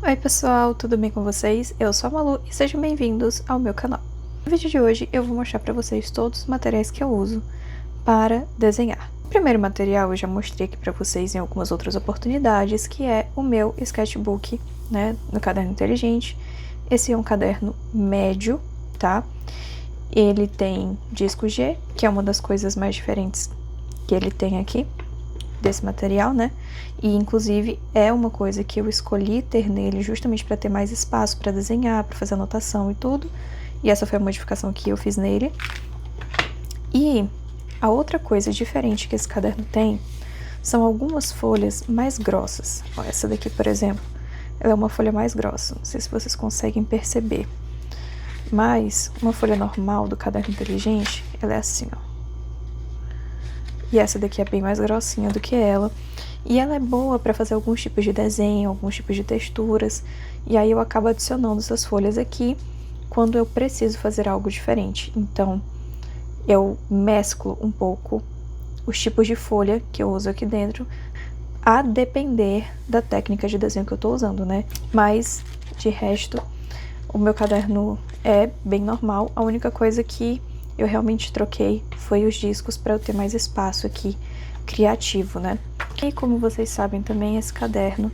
Oi pessoal, tudo bem com vocês? Eu sou a Malu e sejam bem-vindos ao meu canal. No vídeo de hoje eu vou mostrar para vocês todos os materiais que eu uso para desenhar. O primeiro material eu já mostrei aqui para vocês em algumas outras oportunidades, que é o meu sketchbook, né, no caderno inteligente. Esse é um caderno médio, tá? Ele tem disco G, que é uma das coisas mais diferentes que ele tem aqui, desse material, né? E inclusive é uma coisa que eu escolhi ter nele justamente para ter mais espaço para desenhar, para fazer anotação e tudo. E essa foi a modificação que eu fiz nele. E a outra coisa diferente que esse caderno tem são algumas folhas mais grossas. Ó, essa daqui, por exemplo, ela é uma folha mais grossa, não sei se vocês conseguem perceber. Mas uma folha normal do caderno inteligente, ela é assim, ó. E essa daqui é bem mais grossinha do que ela. E ela é boa para fazer alguns tipos de desenho, alguns tipos de texturas. E aí eu acabo adicionando essas folhas aqui quando eu preciso fazer algo diferente. Então, eu mesclo um pouco os tipos de folha que eu uso aqui dentro, a depender da técnica de desenho que eu tô usando, né? Mas, de resto, o meu caderno é bem normal. A única coisa que eu realmente troquei foi os discos para eu ter mais espaço aqui criativo, né? E como vocês sabem também, esse caderno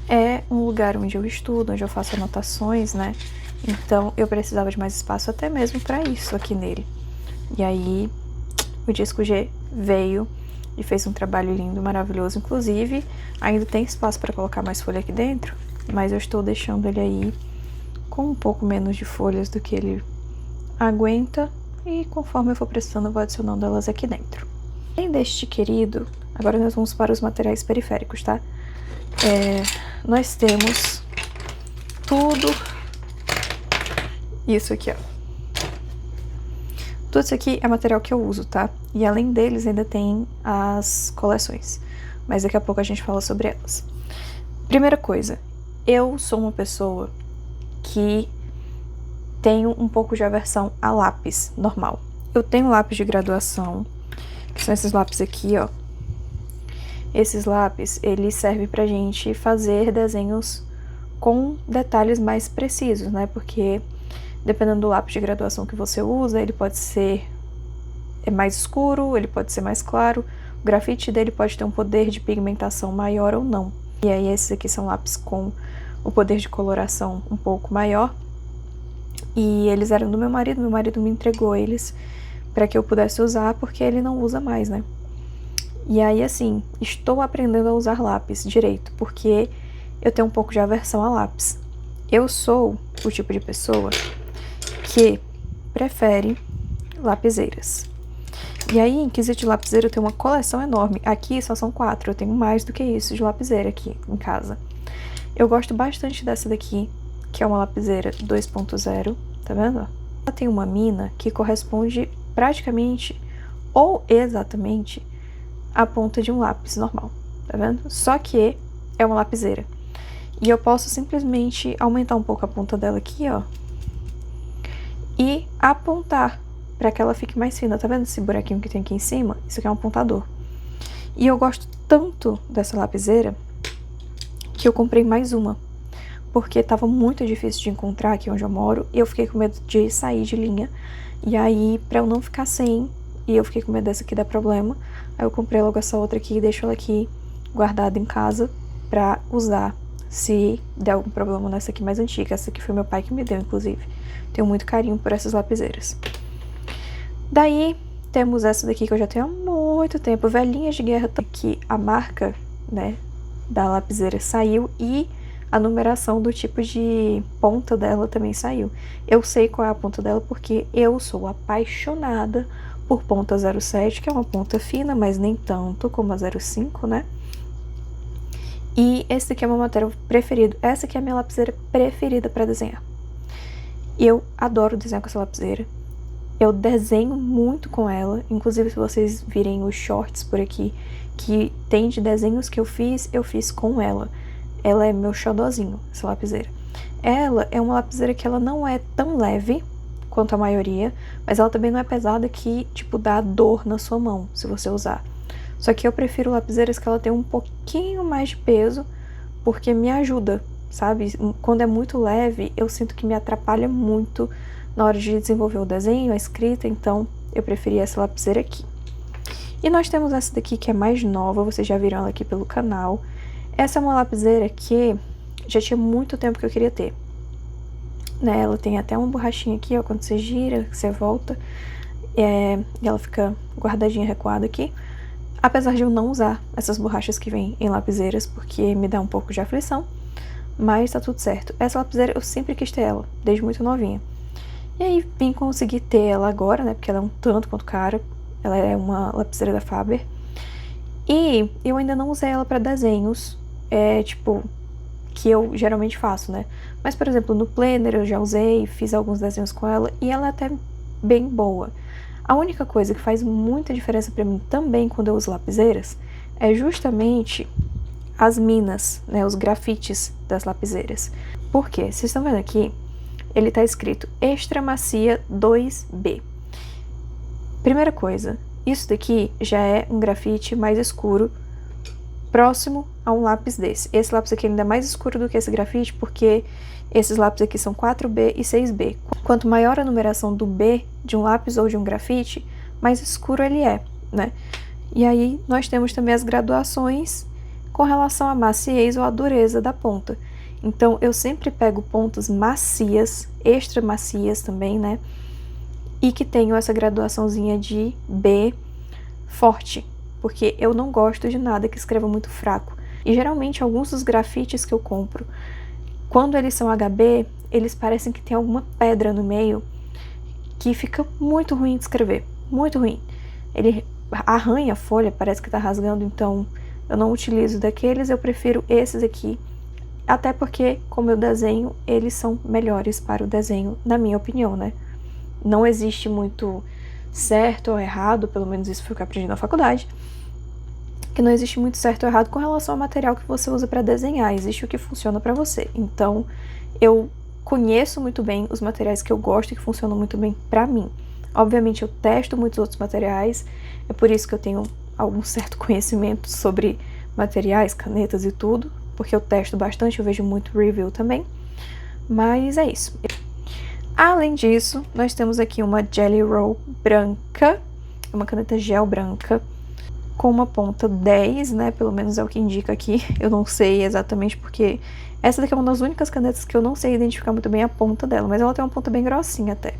é um lugar onde eu estudo, onde eu faço anotações, né? Então eu precisava de mais espaço até mesmo para isso aqui nele. E aí o disco G veio e fez um trabalho lindo, maravilhoso. Inclusive, ainda tem espaço para colocar mais folha aqui dentro, mas eu estou deixando ele aí com um pouco menos de folhas do que ele aguenta. E conforme eu for precisando, eu vou adicionando elas aqui dentro. Além deste querido, agora nós vamos para os materiais periféricos, tá? Nós temos tudo isso aqui, ó. Tudo isso aqui é material que eu uso, tá? E além deles ainda tem as coleções. Mas daqui a pouco a gente fala sobre elas. Primeira coisa, eu sou uma pessoa que tenho um pouco de aversão a lápis normal. Eu tenho lápis de graduação, que são esses lápis aqui, ó. Esses lápis, eles servem pra gente fazer desenhos com detalhes mais precisos, né? Porque dependendo do lápis de graduação que você usa, ele pode ser mais escuro, ele pode ser mais claro. O grafite dele pode ter um poder de pigmentação maior ou não. E aí esses aqui são lápis com o poder de coloração um pouco maior. E eles eram do meu marido me entregou eles para que eu pudesse usar, porque ele não usa mais, né? E aí, assim, estou aprendendo a usar lápis direito, porque eu tenho um pouco de aversão a lápis. Eu sou o tipo de pessoa que prefere lapiseiras. E aí, em quesito de lapiseira, eu tenho uma coleção enorme. Aqui só são 4, eu tenho mais do que isso de lapiseira aqui em casa. Eu gosto bastante dessa daqui, que é uma lapiseira 2.0, tá vendo? Ela tem uma mina que corresponde praticamente ou exatamente à ponta de um lápis normal, tá vendo? Só que é uma lapiseira. E eu posso simplesmente aumentar um pouco a ponta dela aqui, ó, e apontar para que ela fique mais fina. Tá vendo esse buraquinho que tem aqui em cima? Isso aqui é um apontador. E eu gosto tanto dessa lapiseira que eu comprei mais uma, porque tava muito difícil de encontrar aqui onde eu moro, e eu fiquei com medo de sair de linha, e aí, pra eu não ficar sem, e eu fiquei com medo dessa aqui dar problema, aí eu comprei logo essa outra aqui e deixo ela aqui guardada em casa pra usar se der algum problema nessa aqui mais antiga. Essa aqui foi meu pai que me deu, inclusive. Tenho muito carinho por essas lapiseiras. Daí, temos essa daqui que eu já tenho há muito tempo, velhinha de guerra, que a marca, né, da lapiseira saiu e a numeração do tipo de ponta dela também saiu. Eu sei qual é a ponta dela porque eu sou apaixonada por ponta 07, que é uma ponta fina, mas nem tanto como a 05, né? E esse aqui é o meu material preferido. Essa aqui é a minha lapiseira preferida para desenhar. Eu adoro desenhar com essa lapiseira. Eu desenho muito com ela. Inclusive, se vocês virem os shorts por aqui, que tem de desenhos que eu fiz com ela. Ela é meu xodozinho, essa lapiseira. Ela é uma lapiseira que ela não é tão leve quanto a maioria, mas ela também não é pesada que, tipo, dá dor na sua mão, se você usar. Só que eu prefiro lapiseiras que ela tem um pouquinho mais de peso, porque me ajuda sabe? Quando é muito leve, eu sinto que me atrapalha muito na hora de desenvolver o desenho, a escrita, então eu preferi essa lapiseira aqui. E nós temos essa daqui que é mais nova, vocês já viram ela aqui pelo canal. Essa é uma lapiseira que já tinha muito tempo que eu queria ter. Né? Ela tem até uma borrachinha aqui, ó, quando você gira, você volta, e ela fica guardadinha, recuada aqui. Apesar de eu não usar essas borrachas que vêm em lapiseiras, porque me dá um pouco de aflição, mas tá tudo certo. Essa lapiseira eu sempre quis ter ela, desde muito novinha. E aí vim conseguir ter ela agora, né, porque ela é um tanto quanto cara. Ela é uma lapiseira da Faber. E eu ainda não usei ela pra desenhos, tipo, que eu geralmente faço, né? Mas, por exemplo, no Planner eu já usei, fiz alguns desenhos com ela e ela é até bem boa. A única coisa que faz muita diferença pra mim também quando eu uso lapiseiras é justamente as minas, né? Os grafites das lapiseiras. Por quê? Vocês estão vendo aqui? Ele tá escrito Extra Macia 2B. Primeira coisa, isso daqui já é um grafite mais escuro, próximo a um lápis desse. Esse lápis aqui ainda é mais escuro do que esse grafite, porque esses lápis aqui são 4B e 6B. Quanto maior a numeração do B de um lápis ou de um grafite, mais escuro ele é, né? E aí nós temos também as graduações com relação à maciez ou à dureza da ponta. Então eu sempre pego pontas macias, extra macias também, né? E que tenham essa graduaçãozinha de B forte, porque eu não gosto de nada que escreva muito fraco. E geralmente alguns dos grafites que eu compro, quando eles são HB, eles parecem que tem alguma pedra no meio que fica muito ruim de escrever, muito ruim. Ele arranha a folha, parece que tá rasgando, então eu não utilizo daqueles, eu prefiro esses aqui, até porque, como eu desenho, eles são melhores para o desenho, na minha opinião, né? Não existe muito certo ou errado, pelo menos isso foi o que eu aprendi na faculdade, que não existe muito certo ou errado com relação ao material que você usa para desenhar, existe o que funciona para você. Então, eu conheço muito bem os materiais que eu gosto e que funcionam muito bem para mim. Obviamente, eu testo muitos outros materiais, é por isso que eu tenho algum certo conhecimento sobre materiais, canetas e tudo, porque eu testo bastante, eu vejo muito review também, mas é isso. Além disso, nós temos aqui uma Jelly Roll branca, uma caneta gel branca, com uma ponta 10, né, pelo menos é o que indica aqui, eu não sei exatamente porque essa daqui é uma das únicas canetas que eu não sei identificar muito bem a ponta dela, mas ela tem uma ponta bem grossinha até.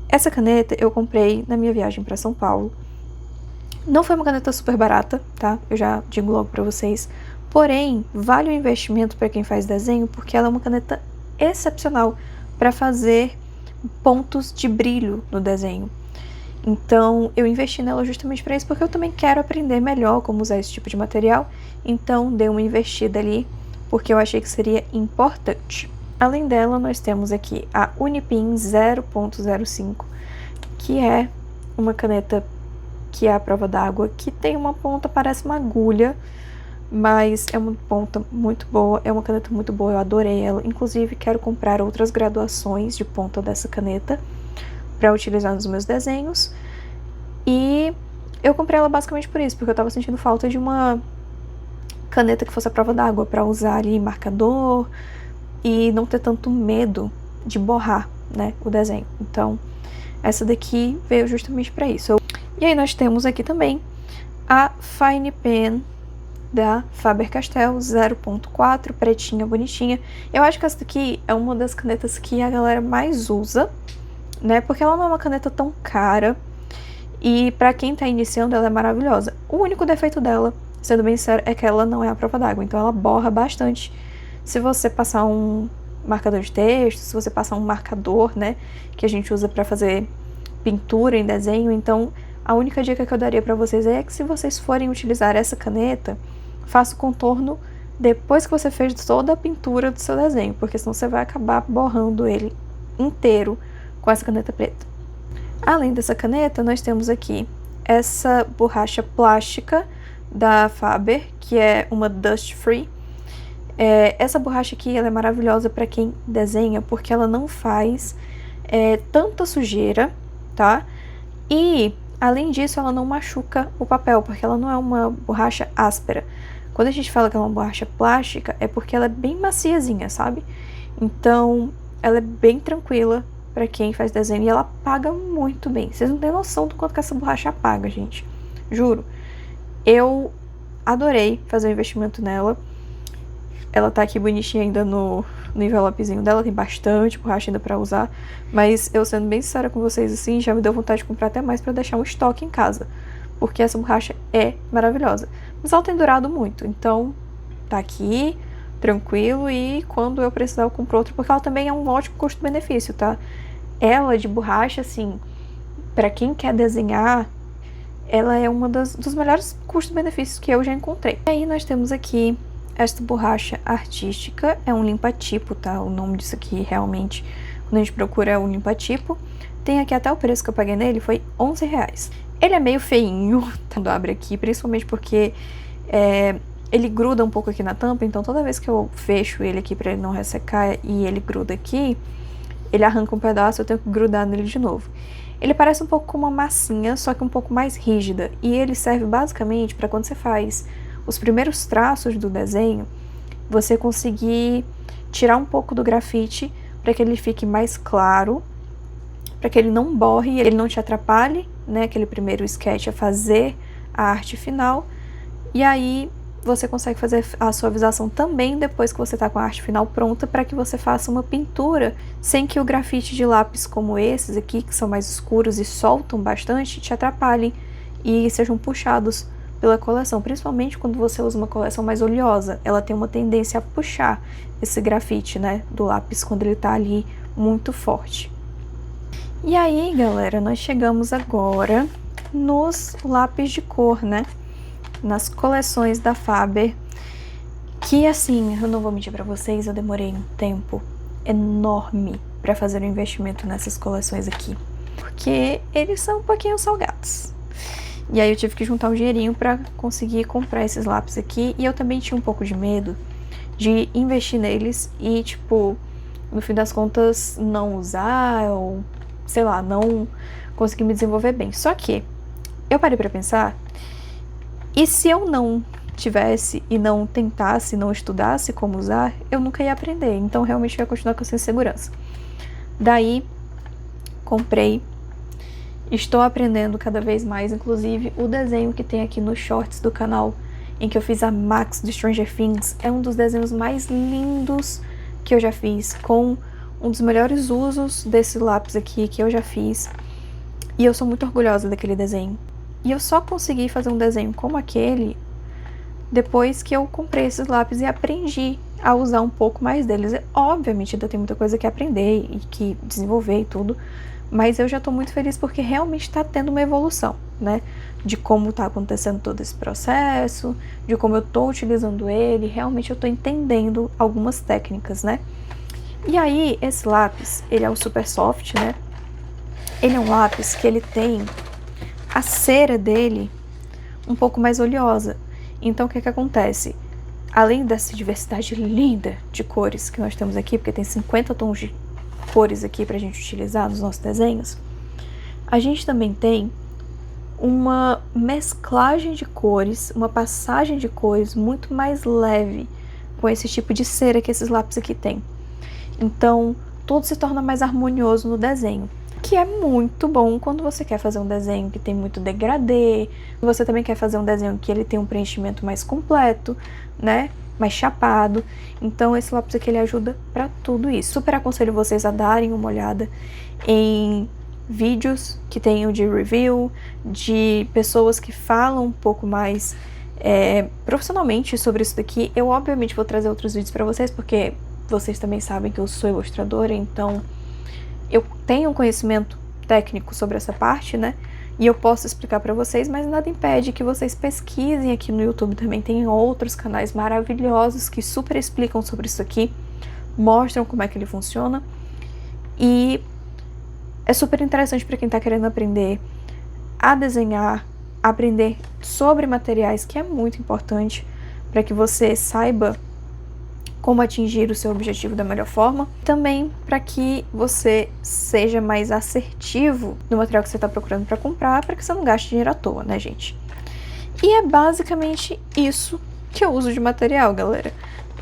Essa caneta eu comprei na minha viagem para São Paulo. Não foi uma caneta super barata, tá? Eu já digo logo pra vocês. Porém, vale o investimento para quem faz desenho, porque ela é uma caneta excepcional para fazer pontos de brilho no desenho. Então, eu investi nela justamente para isso, porque eu também quero aprender melhor como usar esse tipo de material. Então, dei uma investida ali, porque eu achei que seria importante. Além dela, nós temos aqui a Unipin 0.05, que é uma caneta que é a prova d'água, que tem uma ponta, parece uma agulha, mas é uma ponta muito boa, é uma caneta muito boa, eu adorei ela. Inclusive, quero comprar outras graduações de ponta dessa caneta para utilizar nos meus desenhos. E eu comprei ela basicamente por isso, porque eu tava sentindo falta de uma caneta que fosse a prova d'água para usar ali marcador e não ter tanto medo de borrar, né, o desenho. Então, essa daqui veio justamente para isso. E aí nós temos aqui também a Fine Pen da Faber-Castell 0.4, pretinha, bonitinha. Eu acho que essa daqui é uma das canetas que a galera mais usa, né? Porque ela não é uma caneta tão cara e pra quem tá iniciando ela é maravilhosa. O único defeito dela, sendo bem sincero, é que ela não é a prova d'água, então ela borra bastante. Se você passar um marcador de texto, se você passar um marcador, né, que a gente usa pra fazer pintura em desenho, então a única dica que eu daria pra vocês é que se vocês forem utilizar essa caneta, faça o contorno depois que você fez toda a pintura do seu desenho, porque senão você vai acabar borrando ele inteiro com essa caneta preta. Além dessa caneta, nós temos aqui essa borracha plástica da Faber, que é uma Dust Free. Essa borracha aqui ela é maravilhosa para quem desenha, porque ela não faz tanta sujeira, tá? E, além disso, ela não machuca o papel, porque ela não é uma borracha áspera. Quando a gente fala que é uma borracha plástica, é porque ela é bem maciazinha, sabe? Então, ela é bem tranquila pra quem faz desenho e ela apaga muito bem. Vocês não têm noção do quanto que essa borracha apaga, gente. Juro. Eu adorei fazer o investimento nela. Ela tá aqui bonitinha ainda no envelopezinho dela, tem bastante borracha ainda pra usar. Mas eu sendo bem sincera com vocês assim, já me deu vontade de comprar até mais pra deixar um estoque em casa. Porque essa borracha é maravilhosa. Mas ela tem durado muito, então tá aqui, tranquilo, e quando eu precisar eu compro outra, porque ela também é um ótimo custo-benefício, tá? Ela de borracha, assim, pra quem quer desenhar, ela é uma dos melhores custo-benefícios que eu já encontrei. E aí nós temos aqui esta borracha artística, é um limpa-tipo, tá? O nome disso aqui realmente, quando a gente procura, é um limpa-tipo. Tem aqui até o preço que eu paguei nele, foi R$11. Ele é meio feinho quando abre aqui, principalmente porque ele gruda um pouco aqui na tampa, então toda vez que eu fecho ele aqui pra ele não ressecar e ele gruda aqui, ele arranca um pedaço, eu tenho que grudar nele de novo. Ele parece um pouco como uma massinha, só que um pouco mais rígida, e ele serve basicamente para quando você faz os primeiros traços do desenho, você conseguir tirar um pouco do grafite para que ele fique mais claro, para que ele não borre e ele não te atrapalhe, né, aquele primeiro sketch a fazer a arte final, e aí você consegue fazer a suavização também depois que você está com a arte final pronta, para que você faça uma pintura sem que o grafite de lápis como esses aqui, que são mais escuros e soltam bastante, te atrapalhem e sejam puxados pela coleção, principalmente quando você usa uma coleção mais oleosa. Ela tem uma tendência a puxar esse grafite, né, do lápis quando ele está ali muito forte. E aí, galera, nós chegamos agora nos lápis de cor, né? Nas coleções da Faber, que assim, eu não vou mentir pra vocês, eu demorei um tempo enorme pra fazer um investimento nessas coleções aqui, porque eles são um pouquinho salgados. E aí eu tive que juntar um dinheirinho pra conseguir comprar esses lápis aqui, e eu também tinha um pouco de medo de investir neles e, tipo, no fim das contas, não usar ou, sei lá, não conseguir me desenvolver bem. Só que eu parei pra pensar, e se eu não tivesse e não tentasse, não estudasse como usar, eu nunca ia aprender. Então realmente eu ia continuar com essa insegurança. Daí, comprei. Estou aprendendo cada vez mais, inclusive o desenho que tem aqui nos shorts do canal, em que eu fiz a Max de Stranger Things, é um dos desenhos mais lindos que eu já fiz, com um dos melhores usos desse lápis aqui que eu já fiz. E eu sou muito orgulhosa daquele desenho. E eu só consegui fazer um desenho como aquele depois que eu comprei esses lápis e aprendi a usar um pouco mais deles. E, obviamente ainda tem muita coisa que aprender e que desenvolver e tudo, mas eu já tô muito feliz porque realmente tá tendo uma evolução, né? De como tá acontecendo todo esse processo, de como eu tô utilizando ele, realmente eu tô entendendo algumas técnicas, né? E aí, esse lápis, ele é o Super Soft, né? Ele é um lápis que ele tem a cera dele um pouco mais oleosa. Então o que que acontece? Além dessa diversidade linda de cores que nós temos aqui, porque tem 50 tons de cores aqui pra gente utilizar nos nossos desenhos, a gente também tem uma mesclagem de cores, uma passagem de cores muito mais leve com esse tipo de cera que esses lápis aqui tem. Então tudo se torna mais harmonioso no desenho, que é muito bom quando você quer fazer um desenho que tem muito degradê, você também quer fazer um desenho que ele tem um preenchimento mais completo, né, mais chapado. Então esse lápis aqui ele ajuda pra tudo isso. Super aconselho vocês a darem uma olhada em vídeos que tenham de review, de pessoas que falam um pouco mais profissionalmente sobre isso daqui. Eu obviamente vou trazer outros vídeos pra vocês, porque vocês também sabem que eu sou ilustradora, então eu tenho um conhecimento técnico sobre essa parte, né? E eu posso explicar pra vocês, mas nada impede que vocês pesquisem aqui no YouTube. Também tem outros canais maravilhosos que super explicam sobre isso aqui, mostram como é que ele funciona. E é super interessante pra quem tá querendo aprender a desenhar, aprender sobre materiais, que é muito importante pra que você saiba como atingir o seu objetivo da melhor forma, também para que você seja mais assertivo no material que você está procurando para comprar, para que você não gaste dinheiro à toa, né, gente? E é basicamente isso que eu uso de material, galera.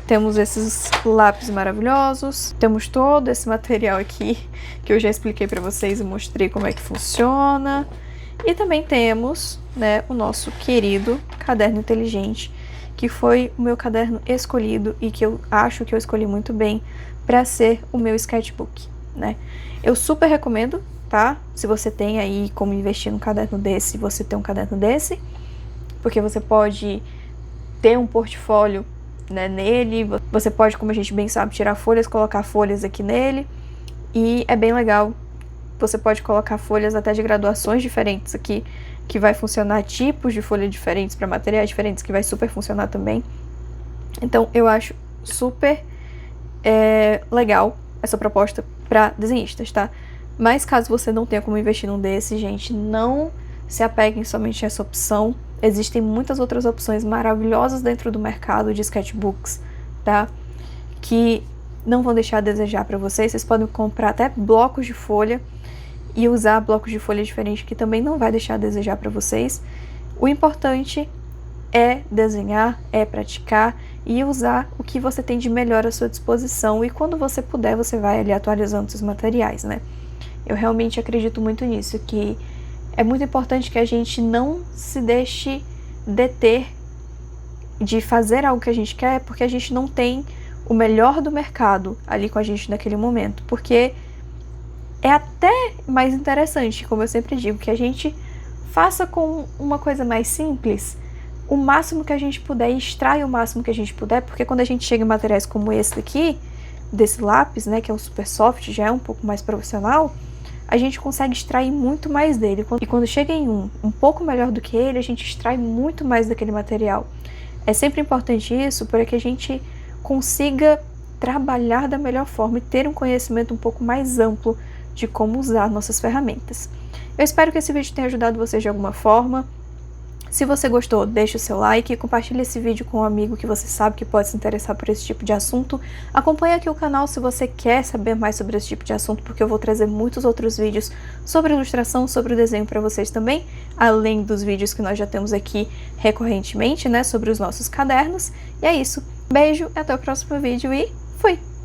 Temos esses lápis maravilhosos, temos todo esse material aqui, que eu já expliquei pra vocês e mostrei como é que funciona. E também temos, né, o nosso querido caderno inteligente, que foi o meu caderno escolhido e que eu acho que eu escolhi muito bem para ser o meu sketchbook, né? Eu super recomendo, tá? Se você tem aí como investir num caderno desse, você tem um caderno desse, porque você pode ter um portfólio, né, nele, você pode, como a gente bem sabe, tirar folhas, colocar folhas aqui nele, e é bem legal. Você pode colocar folhas até de graduações diferentes aqui, que vai funcionar, tipos de folha diferentes para materiais diferentes, que vai super funcionar também. Então eu acho super legal essa proposta para desenhistas, tá? Mas caso você não tenha como investir num desse, gente, não se apeguem somente a essa opção. Existem muitas outras opções maravilhosas dentro do mercado de sketchbooks, tá? Que não vão deixar a desejar para vocês. Vocês podem comprar até blocos de folha e usar blocos de folha diferentes, que também não vai deixar a desejar para vocês. O importante é desenhar, é praticar e usar o que você tem de melhor à sua disposição, e quando você puder, você vai ali atualizando seus materiais, né? Eu realmente acredito muito nisso, que é muito importante que a gente não se deixe deter de fazer algo que a gente quer, porque a gente não tem o melhor do mercado ali com a gente naquele momento, porque é até mais interessante, como eu sempre digo, que a gente faça com uma coisa mais simples o máximo que a gente puder, e extrai o máximo que a gente puder, porque quando a gente chega em materiais como esse daqui, desse lápis, né, que é um super soft, já é um pouco mais profissional, a gente consegue extrair muito mais dele. E quando chega em um pouco melhor do que ele, a gente extrai muito mais daquele material. É sempre importante isso para que a gente consiga trabalhar da melhor forma e ter um conhecimento um pouco mais amplo de como usar nossas ferramentas. Eu espero que esse vídeo tenha ajudado vocês de alguma forma. Se você gostou, deixe o seu like e compartilhe esse vídeo com um amigo que você sabe que pode se interessar por esse tipo de assunto. Acompanhe aqui o canal se você quer saber mais sobre esse tipo de assunto, porque eu vou trazer muitos outros vídeos sobre ilustração, sobre o desenho para vocês também, além dos vídeos que nós já temos aqui recorrentemente, né, sobre os nossos cadernos. E é isso. Beijo, até o próximo vídeo e fui!